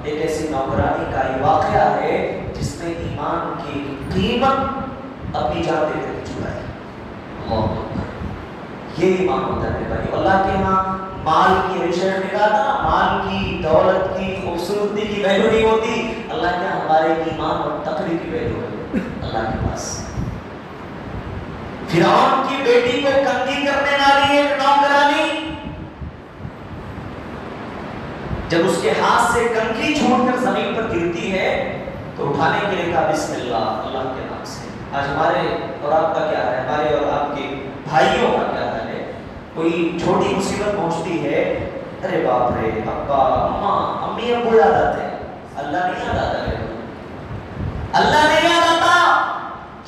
ایک ایسی نوکرانی کا، یہ واقعہ ہے جس نے ایمان کی قیمت اپنی جان دے کر چکائی۔ اللہ اکبر، یہ ایمان ہوتا ہے میرے بھائی۔ اللہ کے یہاں مال کی ریشہ نے کہا تھا، مال کی، دولت کی، خوبصورتی کی ویلیو نہیں ہوتی، اللہ کے یہاں ہمارے ایمان اور تقوی کی ویلیو ہے اللہ کے پاس۔ فرعون کی بیٹی کو کنگھی کرنے والی ایک نوکرانی، جب اس کے ہاتھ سے کنگھی چھوٹ کر زمین پر گرتی ہے تو اٹھانے کے لیے کہا بسم اللہ، اللہ کے نام سے۔ آج ہمارے اور آپ کا کیا ہے، ہمارے اور آپ کے بھائیوں کا کیا حال ہے؟ کوئی چھوٹی مصیبت پہنچتی ہے، ارے باپ رے، ابا اماں امی ابو یاد آتے ہیں، اللہ نہیں یاد آتا ہے، اللہ نہیں یاد آتا۔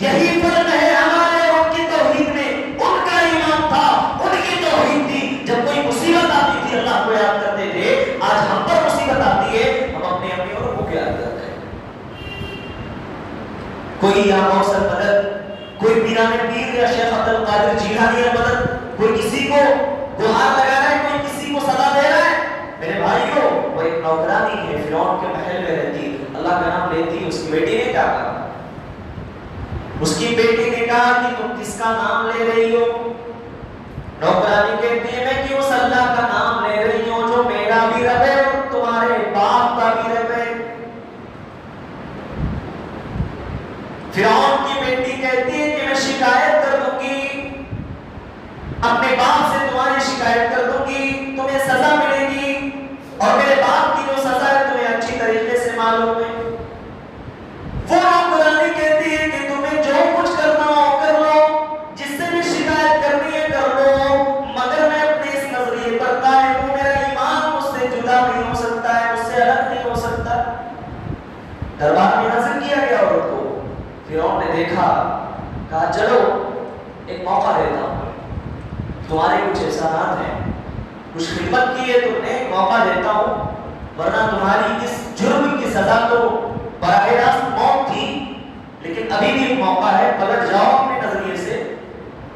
یہی فرق ہے ہمارے اور ان کی توحید میں، ان کا ایمان تھا، ان کی توحید تھی، جب کوئی مصیبت آتی تھی اللہ کو یاد کرتے تھے۔ آج ہم پر مصیبت آتی ہے، ہم اپنے امی اور ابو کو یاد کرتے ہیں۔ کوئی یہاں موصل مدد، کوئی پیران پیر یا شیخ عبد القادر جیلانی مدد، کوئی کسی کو گہار لگا رہا ہے، کوئی کسی کو صدا دے رہا ہے۔ میرے بھائیوں، وہ ایک نوکرانی ہے، فرعون کے محل میں رہتی، اللہ کا نام لیتی، اس کی بیٹی نے کیا کہا؟ اس کی بیٹی نے کہا کہ تم کس کا نام لے رہی ہو؟ نوکرانی کہتی ہے میں کہ اس اللہ کا نام لے رہی ہوں جو میرا بھی رب ہے اور تمہارے باپ کا بھی رب ہے۔ فرعون کی بیٹی کہتی ہے کہ میں شکایت کر دوں گی، اپنے باپ سے تمہاری شکایت کر دوں گی، تمہیں سزا ملے گی، اور میرے باپ کی جو سزا ہے تمہیں اچھی طریقے سے معلوم ہے۔ وہ نوکرانی کہتی ہے کہ تمہیں جو کچھ کرنا ہو کر لو، جس سے بھی شکایت کرنی ہے کر لو، مگر میں اپنے اس نظریے پر قائم ہوں، میرا ایمان مجھ سے جدا نہیں ہو سکتا ہے، مجھ سے الگ نہیں ہو سکتا۔ دربار میں حاضر کیا گیا عورت کو، فرعون نے دیکھا، کہا چلو ایک موقع دیتا ہوں، تمہارے کچھ احسانات ہیں، کچھ خدمت کی ہے تم نے، ایک موقع دیتا ہوں، ورنہ تمہاری اس جرم کی سزا تو براہ راست موت تھی، لیکن ابھی بھی ایک موقع ہے، پلٹ جاؤ اپنے نظریے سے،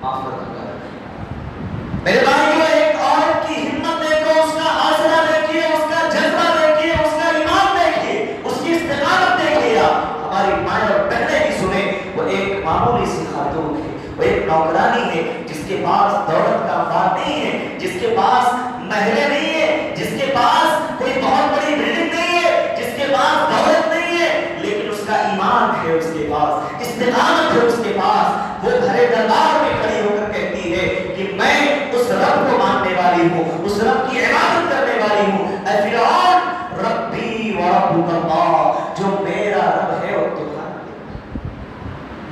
معاف کر دوں گا۔ میرے بھائیوں، ایک عورت کی ہمت دیکھو، اس کا حوصلہ دیکھیے، اس کا جذبہ دیکھیے، اس کا ایمان دیکھیے، اس کی استقامت دیکھیے۔ ہماری مائیں اور بہنیں بھی سنیں، وہ ایک معمولی سی خاتون ہے، وہ ایک نوکرانی ہے جس کے پاس دولت کا انبار نہیں ہے، جس کے پاس محلیں نہیں ہے، جس کے پاس کوئی بہت بڑی بلڈنگ نہیں ہے، جس کے پاس دولت نہیں ہے، لیکن اس کا ایمان ہے، اس کے پاس استقامت ہے، اس کے پاس وہ گھرے دربار میں کھڑی ہو کر کہتی ہے کہ میں اس رب کو ماننے والی ہوں، اس رب کی عبادت کرنے والی ہوں۔ اے فرعون، ربی و ربک اللہ، جو میرا رب ہے اور تمہارا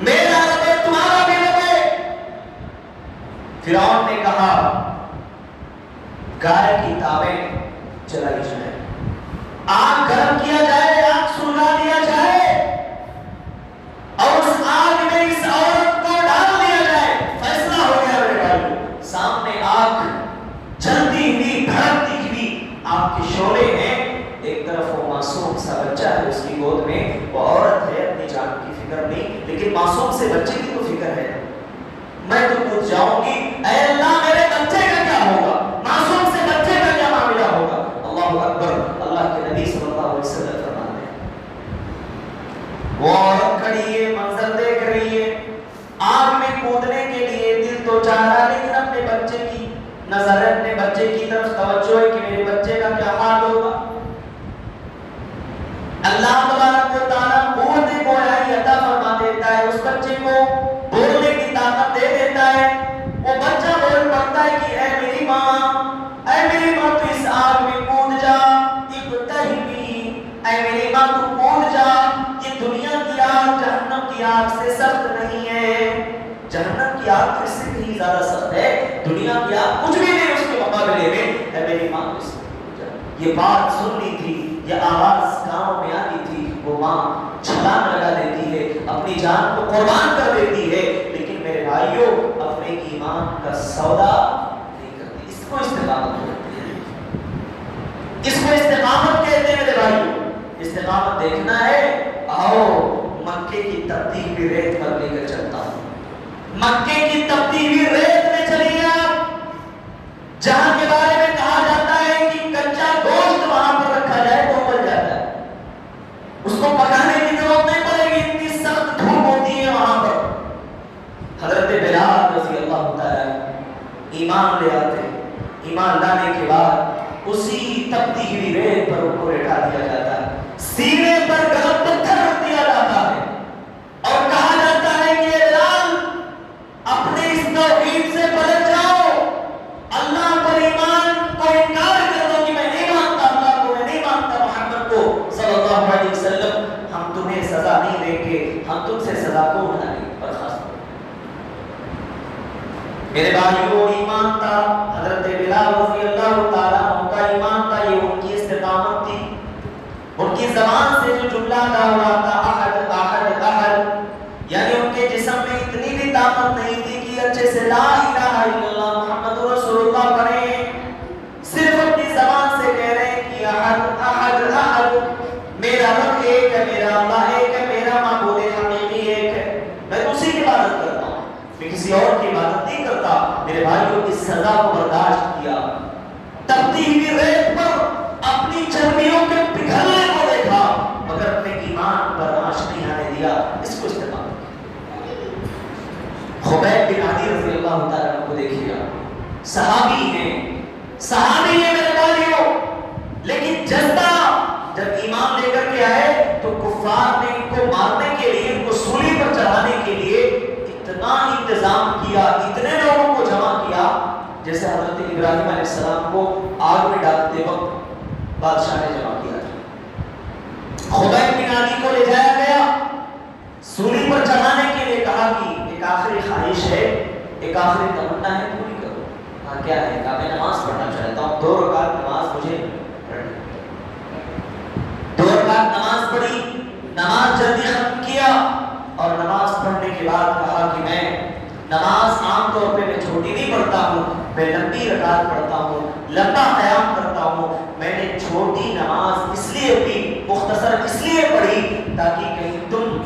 میرا رب ہے، تمہارا بھی رب ہے۔ فرعون نے کہا گائے کی تابیں چلائی جائے، آگ گرم کیا جائے، آگ سلگا دیا جائے، اور اس آگ میں اس عورت کو ڈال دیا جائے۔ فیصلہ ہو گیا میرے بھائی، سامنے آگ جلتی ہوئی آگ کے شعلے ہیں، ایک طرف وہ معصوم سا بچہ ہے اس کی گود میں، وہ عورت ہے اپنی جان کی فکر نہیں، لیکن معصوم سے بچے کی تو فکر ہے، میں تو پوچھ جاؤں گی اے اللہ میرے بچے کا کیا ہوگا، معصوم سے بچے کا کیا معاملہ ہوگا۔ اللہ اکبر، اللہ کے نبی صلی اللہ علیہ وسلم فرماتے ہیں وہ عورت کھڑی ہے، منظر دیکھ رہی ہے، آگ میں کودنے کے لیے دل تو چاہ رہا، لیکن اپنے بچے کی نظر ہے، اپنے بچے کی طرف توجہ ہے کہ میرے بچے کا کیا حال ہوگا۔ اللہ تبارک و تعالیٰ قوت گویائی عطا فرما دیتا ہے، اس بچے کو بولنے کی طاقت دے دیتا ہے، وہ بچہ بول پڑتا ہے کہ اے میری ماں تو اس آگ میں کود جا، اے میری ماں تو کود جا، یہ دنیا کی آگ جہنم کی آگ سے سخت نہیں ہے، جہنم کی آگ تو اس سے کہیں زیادہ سخت ہے، دنیا کی آگ کچھ بھی نہیں اس کے مقابلے میں، اے میری ماں تو اس میں کود جا۔ یہ بات سننی تھی، یہ آواز کانوں میں آتی تھی، وہ ماں چھلانگ لگا دیتی ہے، اپنی جان کو قربان کر دیتی ہے، لیکن میرے بھائیوں اپنے ایمان کا سودا نہیں کرتی، اس کو استقامت کہتے ہیں، اس کو استقامت کہتے ہیں میرے بھائیوں۔ استقامت دیکھنا ہے، آؤ مکے کی تپتی ہوئی ریت پر لے کر چلتا ہوں، مکے کی تپتی ہوئی ریت میں چلیے آپ، جہاں کے بارے میں کہا جاتا ہے کہ کچا گوشت وہاں پر رکھا جائے تو بن جاتا ہے، اس کو پکانے کی ضرورت نہیں پڑے گی، اتنی سخت دھوپ ہوتی ہے وہاں پر۔ حضرت بلال رضی اللہ تعالی ایمان لے آتے، ایمان لانے کے بعد اسی تپتی ہوئی ریت پر ان کو لٹا دیا جاتا ہے، سینے پر گرم پتھر رکھ دیا جاتا ہے اور کہا جاتا ہے کہ بلال اپنے اس توحید سے پلٹ جاؤ، اللہ پر ایمان کو انکار کر دو کہ میں نہیں مانتا اللہ کو، میں نہیں مانتا محمد کو صلی اللہ علیہ وسلم، ہم تمہیں سزا نہیں دیں گے، ہم تم سے سزا کو اٹھا لیں گے، برخاست۔ میرے بھائیوں ایمان تھا، حضرت بلال رضی اللہ تعالیٰ عنہ کا ایمان تھا، یہ ان کی استقامت تھی، ان کی زبان سے جو جملہ ادا ہوا تھا احد احد احد، یعنی ان کے جسم میں اتنی بھی طاقت نہیں تھی کہ اچھے سے لا الہ الا اللہ محمد رسول اللہ پڑھیں، صرف اپنی زبان سے کہہ رہے ہیں کہ احد احد احد، میرا رب ایک ہے، میرا اللہ ایک ہے، میرا معبود حقیقی ایک ہے، میں اسی کی عبادت کرتا ہوں، میں کسی اور کی عبادت نہیں کرتا۔ میرے بھائیوں اس سزا کو برداشت کیا، تپتی ہوئی ریت پر اپنی چربیوں کے پگھلنے کو دیکھا، مگر اپنے ایمان پر آنچ نہیں آنے دیا، اس کو استعمال کیا۔ خبیب بن عدی رضی اللہ تعالیٰ عنہ کو دیکھیے، صحابی ہیں میرے بھائیوں، لیکن جذبہ جب ایمان لے کر کے آئے تو کفار نے ان کو مارنے کے لیے، ان کو سولی پر چڑھانے کے لیے اتنا انتظام کیا، اتنے لوگوں کو جمع کیا، جیسے حضرت ابراہیم علیہ السلام کو آگ میں ڈالتے وقت بادشاہ نے جمع کیا تھا۔ خبیب بن عدی کو لے جایا گیا، سولی پر چڑھانے کے لیے کہا کہ ایک آخری خواہش ہے، ایک آخری تمنا ہے، پوری کرو۔ ہاں کیا ہے؟ کہا میں نماز پڑھنا چاہتا ہوں، 2 رکعت نماز مجھے پڑھنی ہے۔ 2 رکعت نماز پڑھی، نماز جلدی ختم کیا، اور نماز پڑھنے کے بعد کہا کہ میں نماز عام طور پہ میں چھوٹی نہیں پڑھتا ہوں، میں لمبی رکعت پڑھتا ہوں، لمبا قیام کرتا ہوں، میں نے چھوٹی نماز اس لیے بھی مختصر اس لیے پڑھی تاکہ کہیں تم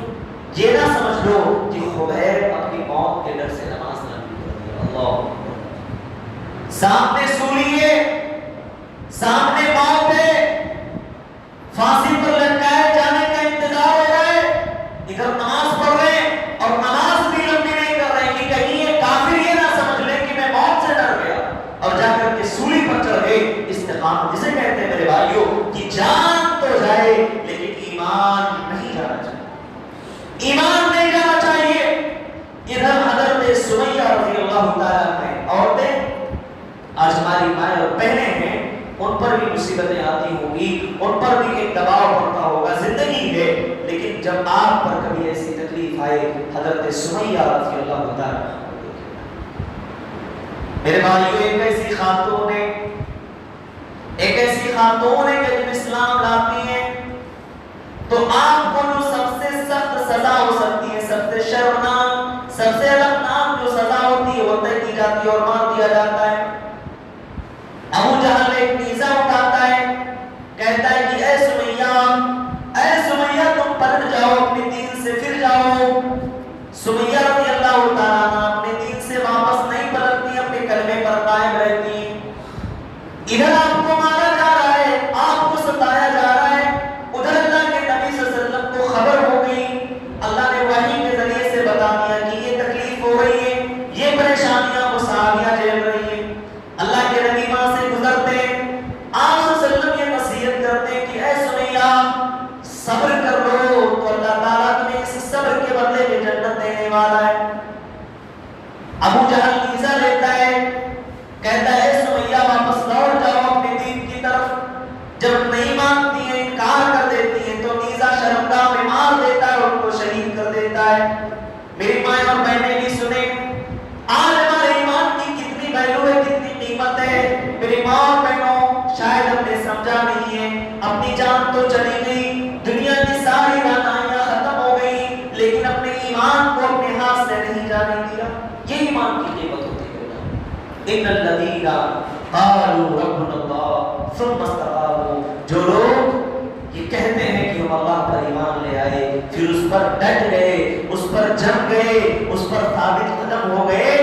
یہ نہ سمجھ لو کہ خبیب اپنی موت کے ڈر سے نماز نہ پڑھی۔ اللہ سامنے سولی ہے، سامنے موت ہے، پھانسی پر لٹکائے جانے کا انتظار ہو رہا ہے، ادھر نماز پڑھ رہے ہیں اور نماز بھی لمبی نہیں کر رہے کہ کہیں یہ کافر یہ نہ سمجھ لے کہ میں موت سے ڈر گیا، اور جا کر کے سولی پر چڑھ گئے۔ استقامت جسے کہتے ہیں میرے بھائیوں کہ جان تو جائے لیکن ایمان نہیں جانا چاہیے، ایمان نہیں جانا چاہیے۔ ادھر حضرت سمیہ رضی اللہ تعالیٰ عنہ، عورتیں آج ہماری مائیں اور بہنیں ہیں، ان پر بھی مصیبتیں آتی ہوں گی، ان پر بھی ایک دباؤ پڑتا ہوگا، زندگی ہے، لیکن جب آپ پر کبھی ایسی تکلیف آئے، حضرت سمیہ رضی اللہ تعالیٰ عنہ میرے بھائیوں ایک ایسی خاتون ہے کہ جب اسلام لاتی ہیں تو آپ کو جو سب سے سخت سزا ہو سکتی ہے، سب سے شرمناک، سب سے المناک جو سزا ہوتی ہے وہ طے کی جاتی ہے اور مار دیا جاتا ہے۔ ابو جہل ایک نیزہ اٹھاتا ہے جاؤ. سمیہ رضی اللہ تعالیٰ عنہ اپنے دین سے واپس نہیں پلٹتی, اپنے کلمے پر قائم رہتی ہیں. ادھر آپ کو مارا جا رہا ہے, آپ کو ستایا جا رہا ہے, ادھر اللہ کے نبی صلی اللہ علیہ وسلم کو خبر ہو گئی, اللہ نے وحی کے ذریعے سے بتا دیا کہ یہ تکلیف ہو رہی ہے, یہ پریشانیاں وہ صحابیاں جھیل رہی ہیں. اللہ کے نبی وہاں سے گزرتے ہیں, آپ صلی اللہ علیہ وسلم یہ نصیحت کرتے ہیں کہ اے سمیہ صبر کر لو تو اللہ تعالیٰ تمہیں اس صبر کے بدلے میں جنت دینے والا ہے. ابو جہل نیزہ لیتا ہے, کہتا ہے اے سمیہ واپس لوٹ جاؤ اپنے دین کی طرف. جب نہیں مانتی ہیں, انکار کر دیتی ہیں, تو نیزہ شرمگاہ میں مار دیتا ہے اور ان کو شہید کر دیتا ہے. میری مائیں اور بہنیں بھی سنیں, آج ہمارے ایمان کی کتنی ویلیو ہے, کتنی قیمت ہے. میری ماں اور بہنوں, شاید ہم نے سمجھا نہیں ہے, اپنی جان تو چلی گئی, دنیا کی ساری دانائیاں ختم ہو گئی, لیکن اپنے ایمان کو اپنے ہاتھ سے نہیں جانے دیا. یہ ایمان کی قیمت ہوتی ہے. ان الذین قالوا ربنا اللہ ثم استقاموا, جو لوگ یہ کہتے ہیں کہ ہم اللہ پر ایمان لے آئے, پھر اس پر ڈٹ گئے, اس پر جم گئے, اس پر ثابت قدم ہو گئے,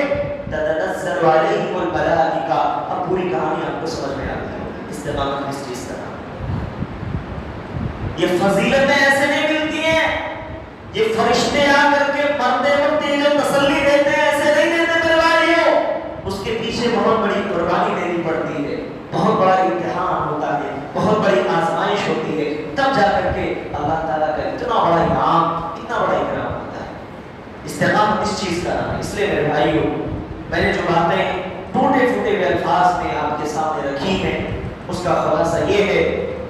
تتنزل علیہم الملائکہ. اب پوری کہانی آپ کو سمجھ میں آتی ہے استقامت کس چیز کا نام. یہ فضیلتیں ایسے نہیں ملتی ہیں, یہ فرشتے آ کر کے مرتے مرتے جو تسلی دیتے ہیں ایسے نہیں دیتے میرے بھائیوں. اس کے پیچھے بہت بڑی قربانی دینی پڑتی ہے, بہت بڑا امتحان ہوتا ہے, بہت بڑی آزمائش ہوتی ہے, تب جا کر کے اللہ تعالیٰ کا اتنا بڑا انعام, اتنا بڑا انعام ہوتا ہے. استقامت اس چیز کا نام ہے. اس لیے میرے بھائیوں, میں نے جو باتیں ٹوٹے پھوٹے ہوئے الفاظ میں آپ کے سامنے رکھی ہیں, اس کا خلاصہ یہ ہے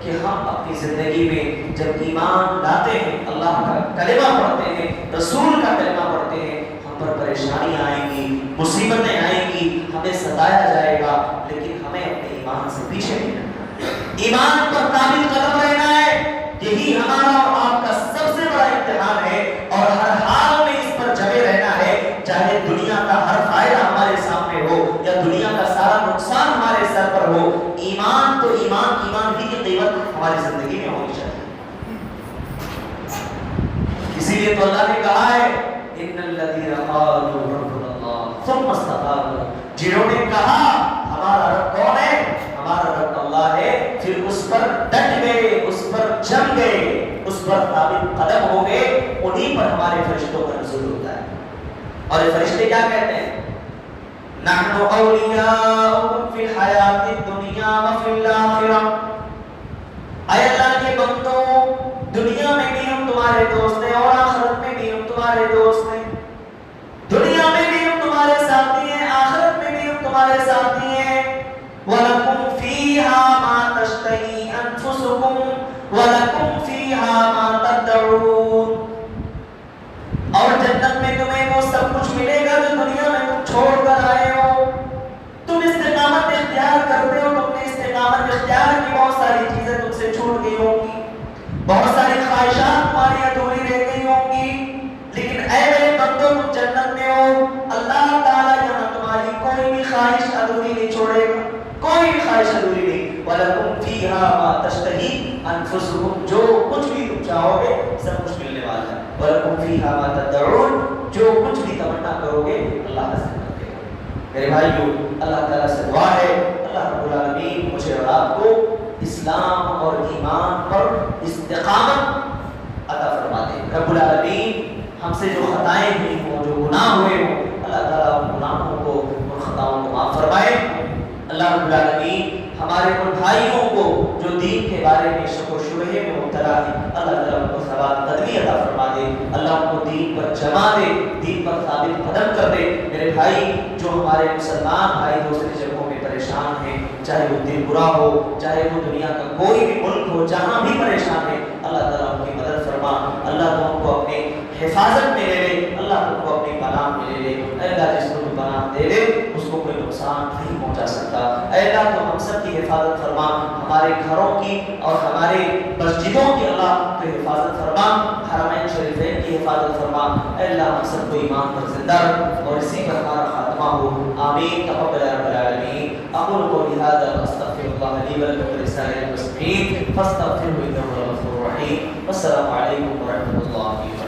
کہ ہم اپنی زندگی میں جب ایمان لاتے ہیں, اللہ کا کلمہ پڑھتے ہیں, رسول کا کلمہ پڑھتے ہیں, ہم پر پریشانیاں آئیں گی, مصیبتیں آئیں گی, ہمیں ستایا جائے گا, لیکن ہمیں اپنے ایمان سے پیچھے نہیں رہنا, ایمان پر ثابت قدم رہنا ہے. یہی ہمارا اور آپ کا سب سے بڑا امتحان ہے, اور ہر حال میں اس پر جمے رہنا ہے, چاہے دنیا کا ہر فائدہ ہمارے سامنے ہو یا دنیا کا سارا نقصان ہمارے سر پر ہو. ایمان تو ایمان ہی کی قیمت ہماری زندگی میں ہونی چاہیے. اسی لیے تو اللہ نے کہا ہے ان الذین قالوا ربنا اللہ ثم استقاموا, جنہوں نے کہا ہمارا رب کون ہے, ہمارا رب اللہ ہے, پھر اس پر ڈٹ گئے, اس پر جم گئے, اس پر ثابت قدم ہو گئے, انہی پر ہمارے فرشتوں کا نزول ہوتا ہے. اور یہ فرشتے کیا کہتے ہیں, نحن اولیاؤکم فی الحیات الدنیا وفی الآخرہ. اے اللہ کے بندوں, دنیا میں بھی ہم تمہارے دوست ہیں اور آخرت میں بھی ہم تمہارے دوست ہیں. دنیا میں بھی ہم تمہارے ساتھی ہیں, آخرت میں بھی ہم تمہارے ساتھی ہیں. وَلَكُمْ فِيهَا مَا تَشْتَهِي أَنفُسُكُمْ وَلَكُمْ فِيهَا مَا تَدَّعُونَ. اور جنت میں تمہیں وہ سب کچھ ملے گا جو دنیا میں تم چھوڑ کر آئے ہو. تم استقامت اختیار کرتے ہو, تم نے استقامت اختیار کی, بہت ساری چیزیں تم سے چھوٹ گئی ہوں گی, بہت ساری خواہشات تمہاری ادھوری رہ گئی ہوں گی, لیکن اے میرے بندو تم جنت میں ہو. اللہ تعالیٰ یہاں تمہاری کوئی بھی خواہش ادھوری نہیں چھوڑے گا, کوئی بھی خواہش ادھوری نہیں. وَلَكُمْ فِيهَا مَا تَشْتَهِي أَنفُسُكُمْ, جو کچھ بھی تم چاہو گے سب کچھ ملنے والا ہے. وَلَكُمْ فِيهَا مَا تَدَّعُونَ, جو کچھ بھی تمنا کرو گے اللہ حاصل کر دے گا. میرے بھائیو, اللہ تعالیٰ سے دعا ہے اللہ رب العالمین مجھے اور آپ کو اسلام اور ایمان پر استقامت عطا فرما دے. رب العالمین ہم سے جو خطائیں ہوئی ہوں, جو گناہ ہوئے ہوں, اللہ تعالیٰ ان گناہوں کو, ان خطاؤں کو معاف فرمائے. اللہ رب العالمین ہمارے ان بھائیوں کو جو دین کے بارے میں شک و شبہے میں مبتلا ہے, اللہ تعالیٰ ان کو ثبات قدمی عطا فرما دے. اللہ ان کو دین پر جما دے, دین پر ثابت قدم کر دے. میرے بھائی جو ہمارے مسلمان بھائی دوسری جگہوں میں پریشان ہیں, چاہے وہ دل برا ہو, چاہے وہ دنیا کا کوئی بھی ملک ہو, جہاں بھی پریشان ہے, اللہ تعالیٰ ان کی مدد فرما. اللہ تو ان کو اپنے حفاظت میں لے لے, اللہ ان کو اپنی پناہ میں لے لے. اے اللہ جس کو بھی پناہ دے دے اس کو کوئی نقصان نہیں پہنچا سکتا. اے اللہ تو ہم سب کی حفاظت فرما, ہمارے گھروں کی اور ہمارے مسجدوں کی اللہ تو حفاظت فرما, حرمین شریفین کی حفاظت فرما. اے اللہ ہم سب کو ایمان پر زندہ رکھ اور اسی پر ہمارا خاتمہ ہو. آمین. تقبل رب العالمین. اقول قولی ھذا واستغفر اللہ لی ولکم ولسائر المسلمین فاستغفروہ انہ هو الغفور الرحیم. والسلام علیکم ورحمۃ اللہ وبرکاتہ.